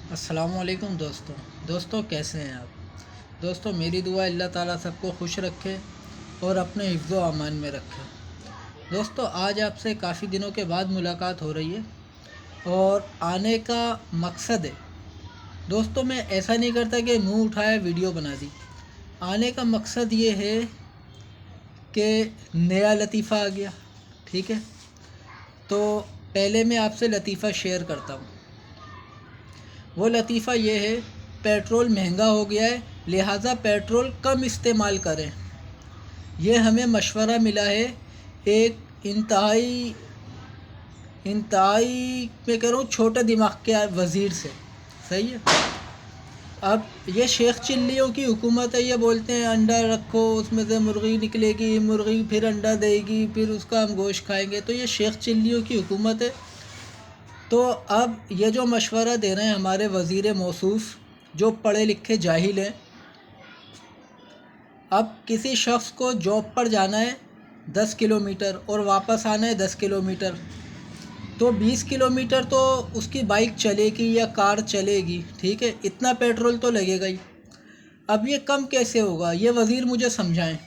अस्सलामुअलैकुम दोस्तों कैसे हैं आप। दोस्तों मेरी दुआ अल्लाह ताला सबको खुश रखे और अपने हिफ्ज़ो अमान में रखे। दोस्तों आज आपसे काफ़ी दिनों के बाद मुलाकात हो रही है और आने का मकसद है, दोस्तों मैं ऐसा नहीं करता कि मुंह उठाया वीडियो बना दी। आने का मकसद ये है कि नया लतीफ़ा आ गया, ठीक है। तो पहले मैं आपसे लतीफ़ा शेयर करता हूँ। वो लतीफ़ा ये है, पेट्रोल महंगा हो गया है, लिहाजा पेट्रोल कम इस्तेमाल करें। ये हमें मशवरा मिला है एक इंतहाई इंतहाई मैं कह रहा हूँ छोटे दिमाग के वज़ीर से। सही है। अब ये शेख चिल्लियों की हुकूमत है, ये बोलते हैं अंडा रखो उसमें से मुर्गी निकलेगी, मुर्गी फिर अंडा देगी, फिर उसका हम गोश्त खाएंगे। तो ये शेख चिल्लियों की हुकूमत है। तो अब ये जो मशवरा दे रहे हैं हमारे वज़ीर मौसूफ़ जो पढ़े लिखे जाहिल हैं, अब किसी शख्स को जॉब पर जाना है 10 किलोमीटर और वापस आना है 10 किलोमीटर, तो 20 किलोमीटर तो उसकी बाइक चलेगी या कार चलेगी, ठीक है, इतना पेट्रोल तो लगेगा ही। अब ये कम कैसे होगा, ये वज़ीर मुझे समझाएं।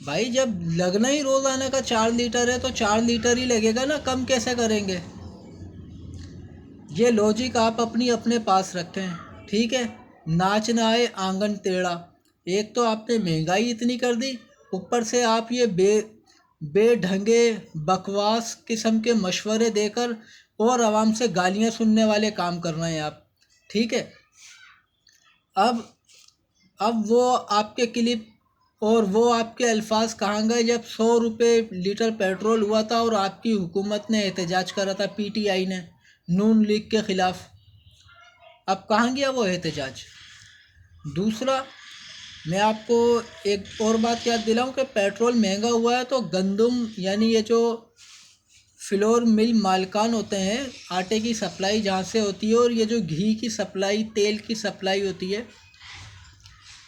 भाई जब लगना ही रोज़ाना का 4 लीटर है तो 4 लीटर ही लगेगा ना, कम कैसे करेंगे। ये लॉजिक आप अपनी अपने पास रखें, ठीक है। नाच ना आए आंगन टेढ़ा। एक तो आपने महंगाई इतनी कर दी, ऊपर से आप ये बेढंगे बकवास किस्म के मशवरे देकर और आवाम से गालियां सुनने वाले काम कर रहे हैं आप, ठीक है। अब वो आपके क्लिप और वो आपके अल्फाज कहाँ गए जब 100 रुपये लीटर पेट्रोल हुआ था और आपकी हुकूमत ने एहतजाज करा था, पीटीआई ने नून लीग के ख़िलाफ़। अब कहाँ गया वो एहतजाज। दूसरा, मैं आपको एक और बात याद दिलाऊं कि पेट्रोल महंगा हुआ है तो गंदम यानी ये जो फ्लोर मिल मालिकान होते हैं, आटे की सप्लाई जहाँ से होती है और ये जो घी की सप्लाई, तेल की सप्लाई होती है,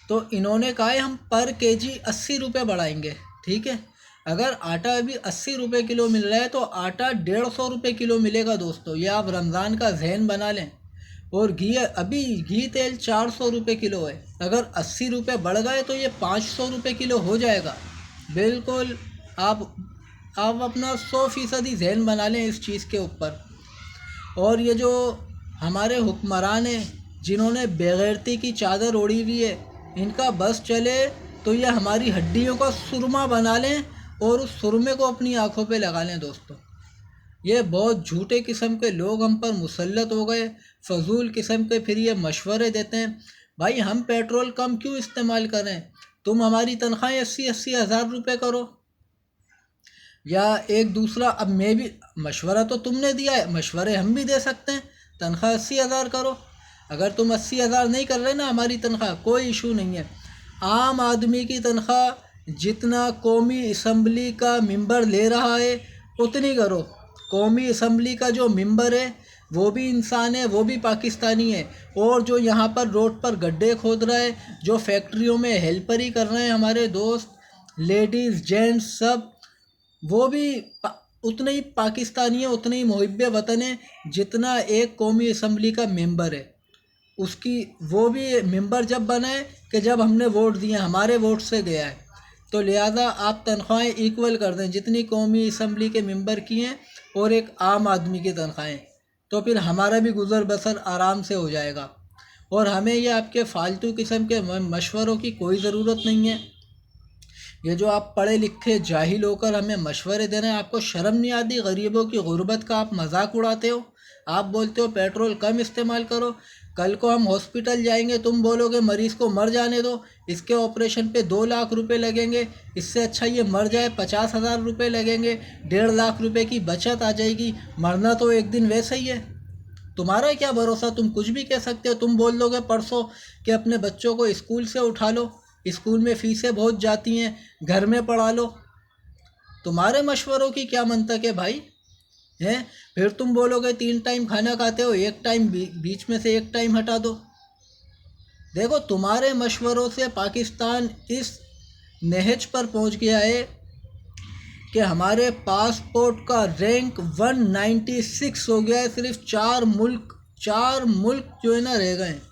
तो इन्होंने कहा है हम पर केजी 80 रुपये बढ़ाएंगे, ठीक है। अगर आटा अभी 80 रुपये किलो मिल रहा है तो आटा 150 रुपये किलो मिलेगा दोस्तों, ये आप रमज़ान का जहन बना लें। और अभी घी तेल 400 रुपये किलो है, अगर 80 रुपये बढ़ गए तो ये 500 रुपये किलो हो जाएगा। बिल्कुल आप अपना 100% जहन बना लें इस चीज़ के ऊपर। और ये जो हमारे हुक्मरान हैं जिन्होंने बेगैरती की चादर ओढ़ी हुई है, इनका बस चले तो ये हमारी हड्डियों का सुरमा बना लें और उस सुरमे को अपनी आंखों पे लगा लें दोस्तों। ये बहुत झूठे किस्म के लोग हम पर मुसल्लत हो गए, फजूल किस्म के फिर ये मशवरे देते हैं। भाई हम पेट्रोल कम क्यों इस्तेमाल करें, तुम हमारी तनख्वाहें 80-80 हज़ार रुपये करो। या एक दूसरा, अब मैं भी मशवरा तो तुमने दिया है, मशवरे हम भी दे सकते हैं। तनख्वाह 80 हज़ार करो। अगर तुम 80 हज़ार नहीं कर रहे ना हमारी तनख्वाह, कोई इशू नहीं है। आम आदमी की तनख्वाह जितना कौमी असम्बली का मेंबर ले रहा है उतनी करो। कौमी असम्बली का जो मेंबर है वो भी इंसान है, वो भी पाकिस्तानी है। और जो यहाँ पर रोड पर गड्ढे खोद रहा है, जो फैक्ट्रियों में हेल्परी कर रहे हैं हमारे दोस्त, लेडीज़ जेंट्स सब, वो भी उतने ही पाकिस्तानी है, उतने ही मुहिब्बे वतन है जितना एक कौमी असम्बली का मेंबर है। उसकी वो भी मेंबर जब बना है कि जब हमने वोट दिए, हमारे वोट से गया है। तो लिहाजा आप तनख्वाहें इक्वल कर दें जितनी कौमी असम्बली के मेंबर की हैं और एक आम आदमी की तनख्वाहें, तो फिर हमारा भी गुज़र बसर आराम से हो जाएगा। और हमें ये आपके फ़ालतू किस्म के मशवरों की कोई ज़रूरत नहीं है। ये जो आप पढ़े लिखे जाहिल होकर हमें मशवरे दे रहे हैं, आपको शर्म नहीं आती। गरीबों की गुर्बत का आप मजाक उड़ाते हो। आप बोलते हो पेट्रोल कम इस्तेमाल करो, कल को हम हॉस्पिटल जाएंगे तुम बोलोगे मरीज़ को मर जाने दो, इसके ऑपरेशन पे 2 लाख रुपए लगेंगे, इससे अच्छा ये मर जाए 50 हज़ार रुपये लगेंगे, 1.5 लाख रुपए की बचत आ जाएगी। मरना तो एक दिन वैसे ही है, तुम्हारा क्या भरोसा, तुम कुछ भी कह सकते हो। तुम बोल दोगे परसों कि अपने बच्चों को स्कूल से उठा लो, स्कूल में फ़ीसें बहुत जाती हैं, घर में पढ़ा लो। तुम्हारे मशवरों की क्या मंतक है भाई, हैं। फिर तुम बोलोगे 3 टाइम खाना खाते हो, एक टाइम बीच में से एक टाइम हटा दो। देखो तुम्हारे मशवरों से पाकिस्तान इस नहज पर पहुंच गया है कि हमारे पासपोर्ट का रैंक 196 हो गया है। सिर्फ चार मुल्क जो है ना रह गए हैं।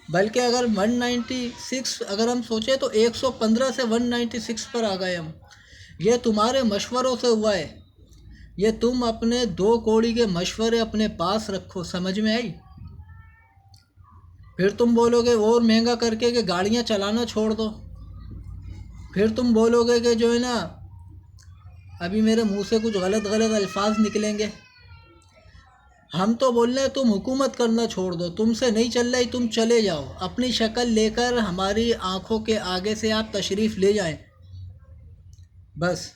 बल्कि अगर 196 अगर हम सोचें तो 115 से 196 पर आ गए हम। ये तुम्हारे मशवरों से हुआ है। ये तुम अपने 2 कौड़ी के मशवरे अपने पास रखो, समझ में आई? फिर तुम बोलोगे और महंगा करके कि गाड़ियाँ चलाना छोड़ दो। फिर तुम बोलोगे कि जो है ना, अभी मेरे मुंह से कुछ गलत गलत अल्फाज निकलेंगे। हम तो बोल रहे हैं तुम हुकूमत करना छोड़ दो, तुमसे नहीं चल रही, तुम चले जाओ। अपनी शक्ल लेकर हमारी आंखों के आगे से आप तशरीफ़ ले जाएं, बस।